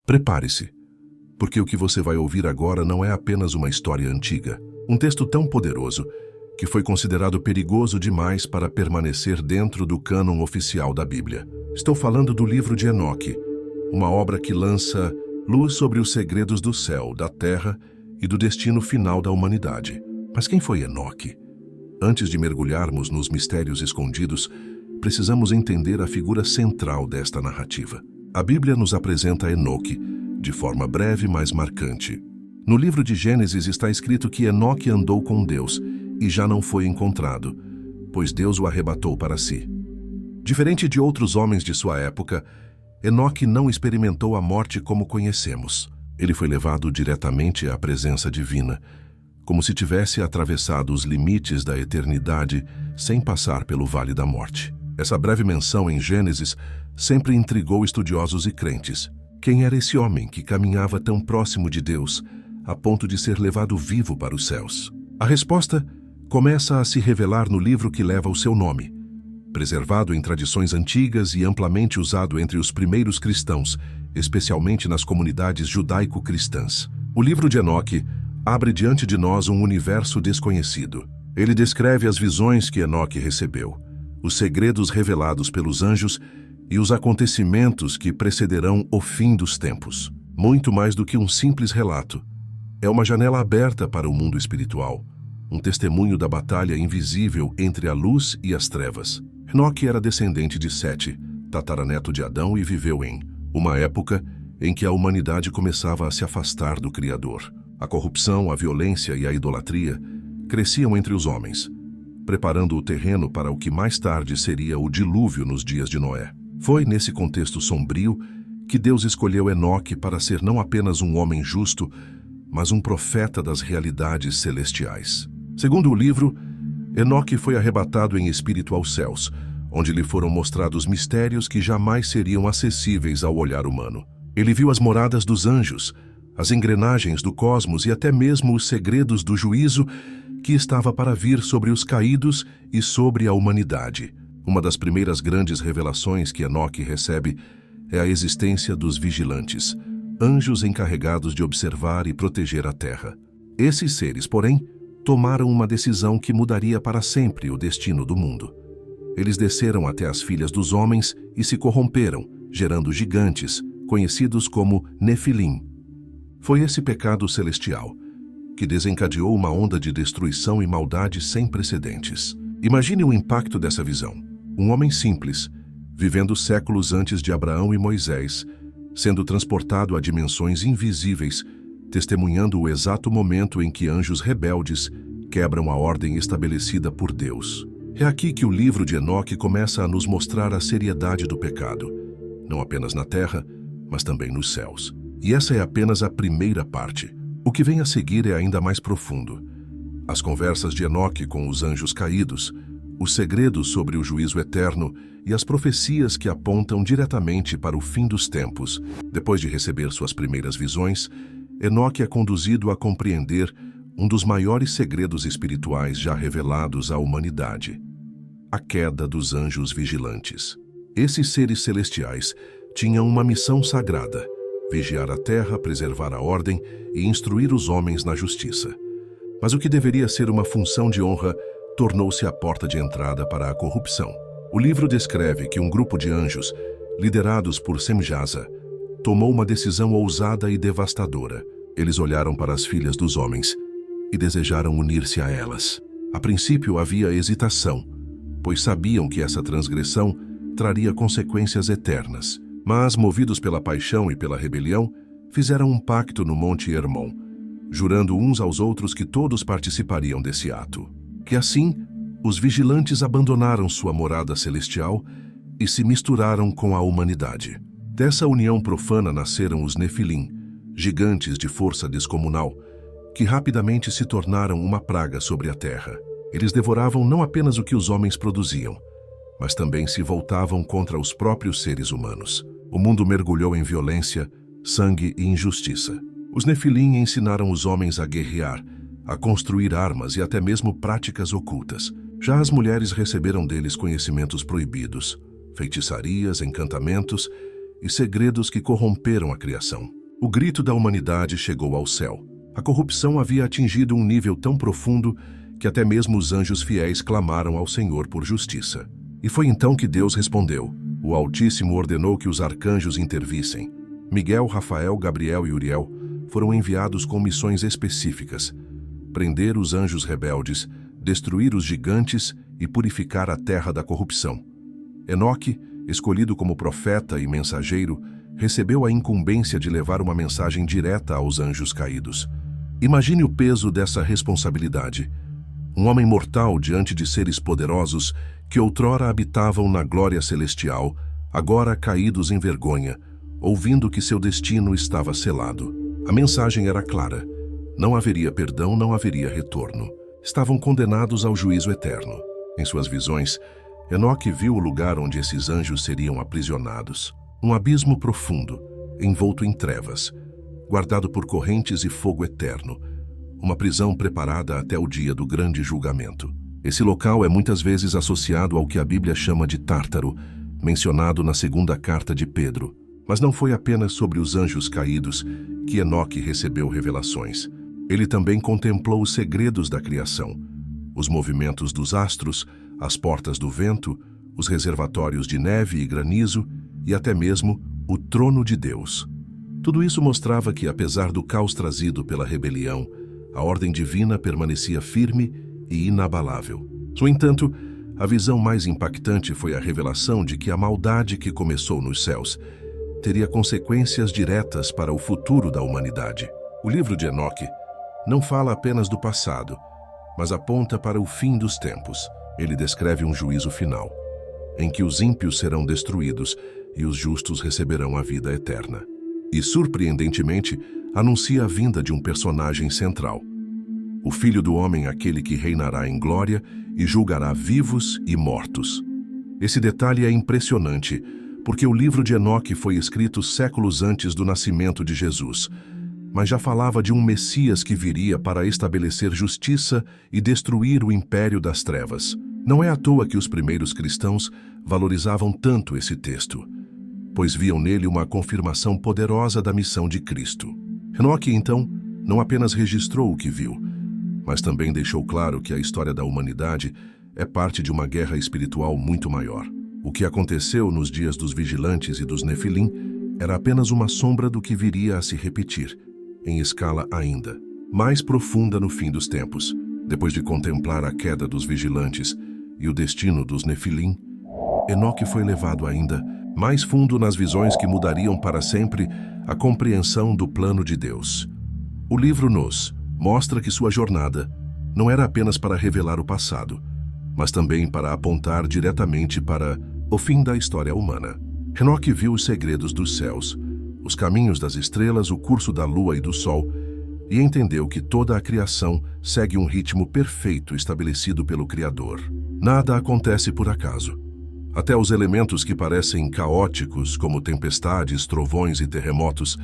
Prepare-se, porque o que você vai ouvir agora não é apenas uma história antiga. Um texto tão poderoso que foi considerado perigoso demais para permanecer dentro do cânon oficial da Bíblia. Estou falando do livro de Enoque, uma obra que lança luz sobre os segredos do céu, da terra e do destino final da humanidade. Mas quem foi Enoque? Antes de mergulharmos nos mistérios escondidos, precisamos entender a figura central desta narrativa. A Bíblia nos apresenta Enoque de forma breve, mas marcante. No livro de Gênesis está escrito que Enoque andou com Deus e já não foi encontrado, pois Deus o arrebatou para si. Diferente de outros homens de sua época, Enoque não experimentou a morte como conhecemos. Ele foi levado diretamente à presença divina, como se tivesse atravessado os limites da eternidade sem passar pelo vale da morte. Essa breve menção em Gênesis sempre intrigou estudiosos e crentes. Quem era esse homem que caminhava tão próximo de Deus, a ponto de ser levado vivo para os céus? A resposta começa a se revelar no livro que leva o seu nome, preservado em tradições antigas e amplamente usado entre os primeiros cristãos, especialmente nas comunidades judaico-cristãs. O livro de Enoque abre diante de nós um universo desconhecido. Ele descreve as visões que Enoque recebeu, os segredos revelados pelos anjos e os acontecimentos que precederão o fim dos tempos. Muito mais do que um simples relato, é uma janela aberta para o mundo espiritual, um testemunho da batalha invisível entre a luz e as trevas. Enoque era descendente de Sete, tataraneto de Adão, e viveu em uma época em que a humanidade começava a se afastar do Criador. A corrupção, a violência e a idolatria cresciam entre os homens, preparando o terreno para o que mais tarde seria o dilúvio nos dias de Noé. Foi nesse contexto sombrio que Deus escolheu Enoque para ser não apenas um homem justo, mas um profeta das realidades celestiais. Segundo o livro, Enoque foi arrebatado em espírito aos céus, onde lhe foram mostrados mistérios que jamais seriam acessíveis ao olhar humano. Ele viu as moradas dos anjos, as engrenagens do cosmos e até mesmo os segredos do juízo que estava para vir sobre os caídos e sobre a humanidade. Uma das primeiras grandes revelações que Enoque recebe é a existência dos vigilantes, anjos encarregados de observar e proteger a terra. Esses seres, porém, tomaram uma decisão que mudaria para sempre o destino do mundo. Eles desceram até as filhas dos homens e se corromperam, gerando gigantes, conhecidos como Nefilim. Foi esse pecado celestial que desencadeou uma onda de destruição e maldade sem precedentes. Imagine o impacto dessa visão. Um homem simples, vivendo séculos antes de Abraão e Moisés, sendo transportado a dimensões invisíveis, testemunhando o exato momento em que anjos rebeldes quebram a ordem estabelecida por Deus. É aqui que o livro de Enoque começa a nos mostrar a seriedade do pecado, não apenas na terra, mas também nos céus. E essa é apenas a primeira parte. O que vem a seguir é ainda mais profundo. As conversas de Enoque com os anjos caídos, os segredos sobre o juízo eterno e as profecias que apontam diretamente para o fim dos tempos. Depois de receber suas primeiras visões, Enoque é conduzido a compreender um dos maiores segredos espirituais já revelados à humanidade: a queda dos anjos vigilantes. Esses seres celestiais tinham uma missão sagrada: vigiar a terra, preservar a ordem e instruir os homens na justiça. Mas o que deveria ser uma função de honra tornou-se a porta de entrada para a corrupção. O livro descreve que um grupo de anjos, liderados por Semjaza, tomou uma decisão ousada e devastadora. Eles olharam para as filhas dos homens e desejaram unir-se a elas. A princípio havia hesitação, pois sabiam que essa transgressão traria consequências eternas. Mas, movidos pela paixão e pela rebelião, fizeram um pacto no Monte Hermon, jurando uns aos outros que todos participariam desse ato. Que assim, os vigilantes abandonaram sua morada celestial e se misturaram com a humanidade. Dessa união profana nasceram os Nefilim, gigantes de força descomunal, que rapidamente se tornaram uma praga sobre a terra. Eles devoravam não apenas o que os homens produziam, mas também se voltavam contra os próprios seres humanos. O mundo mergulhou em violência, sangue e injustiça. Os Nefilim ensinaram os homens a guerrear, a construir armas e até mesmo práticas ocultas. Já as mulheres receberam deles conhecimentos proibidos, feitiçarias, encantamentos e segredos que corromperam a criação. O grito da humanidade chegou ao céu. A corrupção havia atingido um nível tão profundo que até mesmo os anjos fiéis clamaram ao Senhor por justiça. E foi então que Deus respondeu. O Altíssimo ordenou que os arcanjos intervissem. Miguel, Rafael, Gabriel e Uriel foram enviados com missões específicas: prender os anjos rebeldes, destruir os gigantes e purificar a terra da corrupção. Enoque, escolhido como profeta e mensageiro, recebeu a incumbência de levar uma mensagem direta aos anjos caídos. Imagine o peso dessa responsabilidade. Um homem mortal diante de seres poderosos que outrora habitavam na glória celestial, agora caídos em vergonha, ouvindo que seu destino estava selado. A mensagem era clara. Não haveria perdão, não haveria retorno. Estavam condenados ao juízo eterno. Em suas visões, Enoque viu o lugar onde esses anjos seriam aprisionados. Um abismo profundo, envolto em trevas, guardado por correntes e fogo eterno. Uma prisão preparada até o dia do grande julgamento. Esse local é muitas vezes associado ao que a Bíblia chama de Tártaro, mencionado na segunda carta de Pedro. Mas não foi apenas sobre os anjos caídos que Enoque recebeu revelações. Ele também contemplou os segredos da criação, os movimentos dos astros, as portas do vento, os reservatórios de neve e granizo e até mesmo o trono de Deus. Tudo isso mostrava que, apesar do caos trazido pela rebelião, a ordem divina permanecia firme e inabalável. No entanto, a visão mais impactante foi a revelação de que a maldade que começou nos céus teria consequências diretas para o futuro da humanidade. O livro de Enoque não fala apenas do passado, mas aponta para o fim dos tempos. Ele descreve um juízo final, em que os ímpios serão destruídos e os justos receberão a vida eterna. E, surpreendentemente, anuncia a vinda de um personagem central. O Filho do Homem, aquele que reinará em glória e julgará vivos e mortos. Esse detalhe é impressionante, porque o livro de Enoque foi escrito séculos antes do nascimento de Jesus, mas já falava de um Messias que viria para estabelecer justiça e destruir o império das trevas. Não é à toa que os primeiros cristãos valorizavam tanto esse texto, pois viam nele uma confirmação poderosa da missão de Cristo. Enoque, então, não apenas registrou o que viu, mas também deixou claro que a história da humanidade é parte de uma guerra espiritual muito maior. O que aconteceu nos dias dos vigilantes e dos Nefilim era apenas uma sombra do que viria a se repetir, em escala ainda mais profunda no fim dos tempos. Depois de contemplar a queda dos vigilantes e o destino dos Nefilim, Enoque foi levado ainda mais fundo nas visões que mudariam para sempre a compreensão do plano de Deus. O livro nos mostra que sua jornada não era apenas para revelar o passado, mas também para apontar diretamente para o fim da história humana. Enoque viu os segredos dos céus, os caminhos das estrelas, o curso da lua e do sol, e entendeu que toda a criação segue um ritmo perfeito estabelecido pelo Criador. Nada acontece por acaso. Até os elementos que parecem caóticos, como tempestades, trovões e terremotos,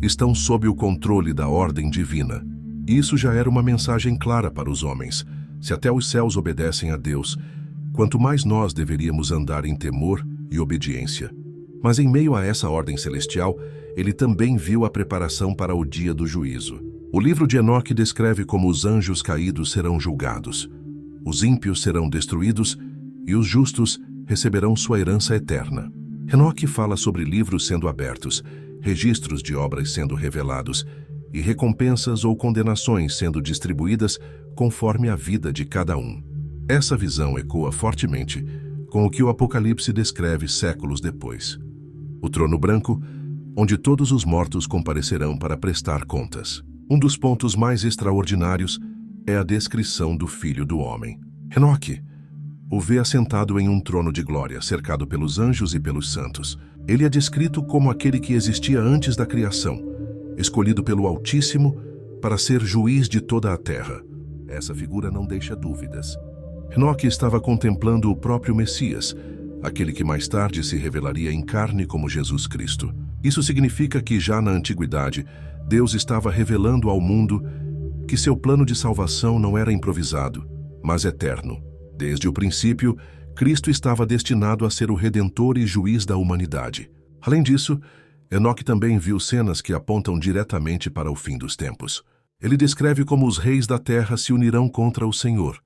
estão sob o controle da ordem divina. Isso já era uma mensagem clara para os homens. Se até os céus obedecem a Deus, quanto mais nós deveríamos andar em temor e obediência. Mas em meio a essa ordem celestial, ele também viu a preparação para o dia do juízo. O livro de Enoque descreve como os anjos caídos serão julgados, os ímpios serão destruídos e os justos receberão sua herança eterna. Enoque fala sobre livros sendo abertos, registros de obras sendo revelados e recompensas ou condenações sendo distribuídas conforme a vida de cada um. Essa visão ecoa fortemente com o que o Apocalipse descreve séculos depois. O trono branco, onde todos os mortos comparecerão para prestar contas. Um dos pontos mais extraordinários é a descrição do Filho do Homem. Enoque o vê assentado em um trono de glória, cercado pelos anjos e pelos santos. Ele é descrito como aquele que existia antes da criação, escolhido pelo Altíssimo para ser juiz de toda a terra. Essa figura não deixa dúvidas. Enoque estava contemplando o próprio Messias, aquele que mais tarde se revelaria em carne como Jesus Cristo. Isso significa que já na antiguidade, Deus estava revelando ao mundo que seu plano de salvação não era improvisado, mas eterno. Desde o princípio, Cristo estava destinado a ser o Redentor e Juiz da humanidade. Além disso, Enoque também viu cenas que apontam diretamente para o fim dos tempos. Ele descreve como os reis da terra se unirão contra o Senhor,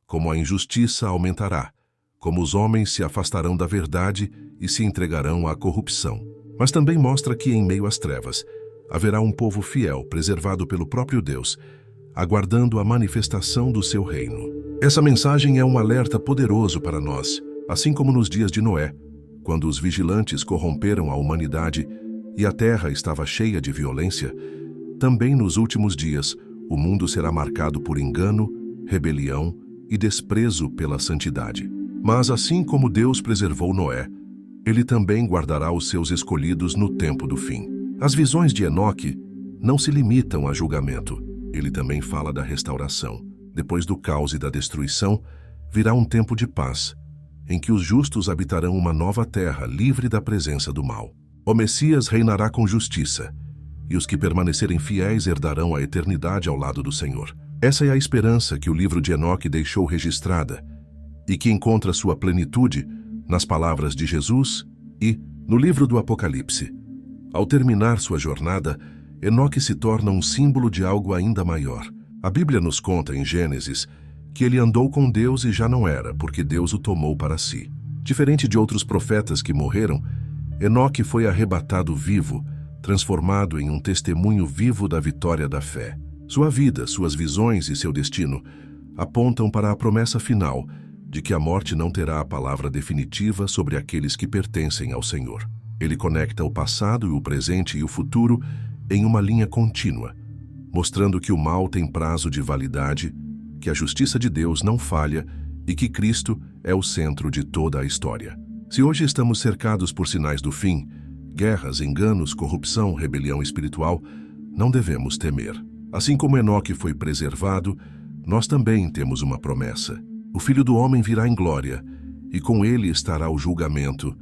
como a injustiça aumentará, como os homens se afastarão da verdade e se entregarão à corrupção. Mas também mostra que, em meio às trevas, haverá um povo fiel, preservado pelo próprio Deus, aguardando a manifestação do seu reino. Essa mensagem é um alerta poderoso para nós, assim como nos dias de Noé, quando os vigilantes corromperam a humanidade e a terra estava cheia de violência. Também nos últimos dias, o mundo será marcado por engano, rebelião e desprezo pela santidade. Mas assim como Deus preservou Noé, Ele também guardará os seus escolhidos no tempo do fim. As visões de Enoque não se limitam a julgamento. Ele também fala da restauração. Depois do caos e da destruição, virá um tempo de paz, em que os justos habitarão uma nova terra, livre da presença do mal. O Messias reinará com justiça, e os que permanecerem fiéis herdarão a eternidade ao lado do Senhor. Essa é a esperança que o livro de Enoque deixou registrada, e que encontra sua plenitude nas palavras de Jesus e no livro do Apocalipse. Ao terminar sua jornada, Enoque se torna um símbolo de algo ainda maior. A Bíblia nos conta em Gênesis que ele andou com Deus e já não era, porque Deus o tomou para si. Diferente de outros profetas que morreram, Enoque foi arrebatado vivo, transformado em um testemunho vivo da vitória da fé. Sua vida, suas visões e seu destino apontam para a promessa final de que a morte não terá a palavra definitiva sobre aqueles que pertencem ao Senhor. Ele conecta o passado, o presente e o futuro em uma linha contínua, mostrando que o mal tem prazo de validade, que a justiça de Deus não falha e que Cristo é o centro de toda a história. Se hoje estamos cercados por sinais do fim, guerras, enganos, corrupção, rebelião espiritual, não devemos temer. Assim como Enoque foi preservado, nós também temos uma promessa. O Filho do Homem virá em glória, e com ele estará o julgamento,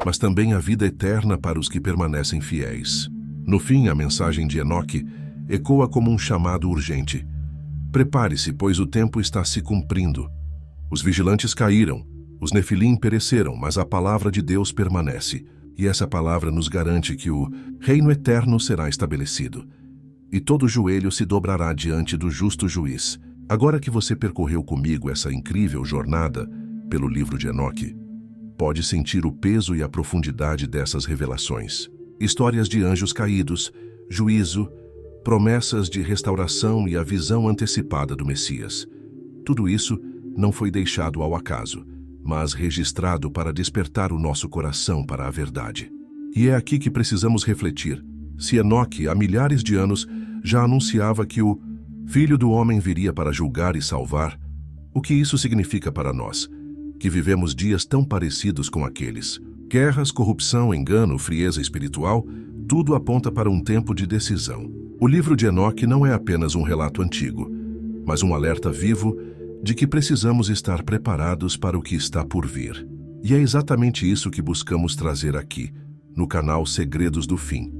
mas também a vida eterna para os que permanecem fiéis. No fim, a mensagem de Enoque ecoa como um chamado urgente. Prepare-se, pois o tempo está se cumprindo. Os vigilantes caíram, os nefilim pereceram, mas a palavra de Deus permanece. E essa palavra nos garante que o reino eterno será estabelecido. E todo joelho se dobrará diante do justo juiz. Agora que você percorreu comigo essa incrível jornada pelo livro de Enoque, pode sentir o peso e a profundidade dessas revelações. Histórias de anjos caídos, juízo, promessas de restauração e a visão antecipada do Messias. Tudo isso não foi deixado ao acaso, mas registrado para despertar o nosso coração para a verdade. E é aqui que precisamos refletir. Se Enoque, há milhares de anos, já anunciava que o Filho do Homem viria para julgar e salvar, o que isso significa para nós, que vivemos dias tão parecidos com aqueles? Guerras, corrupção, engano, frieza espiritual, tudo aponta para um tempo de decisão. O livro de Enoque não é apenas um relato antigo, mas um alerta vivo de que precisamos estar preparados para o que está por vir. E é exatamente isso que buscamos trazer aqui, no canal Segredos do Fim.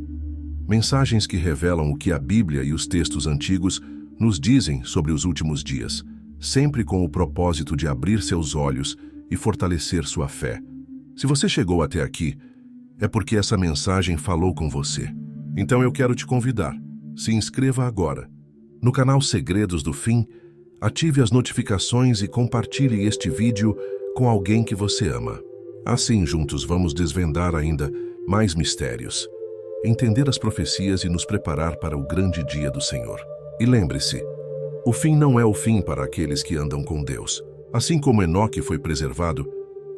Mensagens que revelam o que a Bíblia e os textos antigos nos dizem sobre os últimos dias, sempre com o propósito de abrir seus olhos e fortalecer sua fé. Se você chegou até aqui, é porque essa mensagem falou com você. Então eu quero te convidar. Se inscreva agora. No canal Segredos do Fim, ative as notificações e compartilhe este vídeo com alguém que você ama. Assim, juntos vamos desvendar ainda mais mistérios, entender as profecias e nos preparar para o grande dia do Senhor. E lembre-se, o fim não é o fim para aqueles que andam com Deus. Assim como Enoque foi preservado,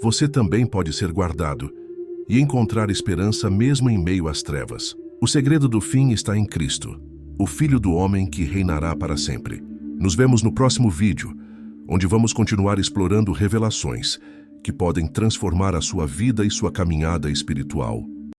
você também pode ser guardado e encontrar esperança mesmo em meio às trevas. O segredo do fim está em Cristo, o Filho do Homem que reinará para sempre. Nos vemos no próximo vídeo, onde vamos continuar explorando revelações que podem transformar a sua vida e sua caminhada espiritual.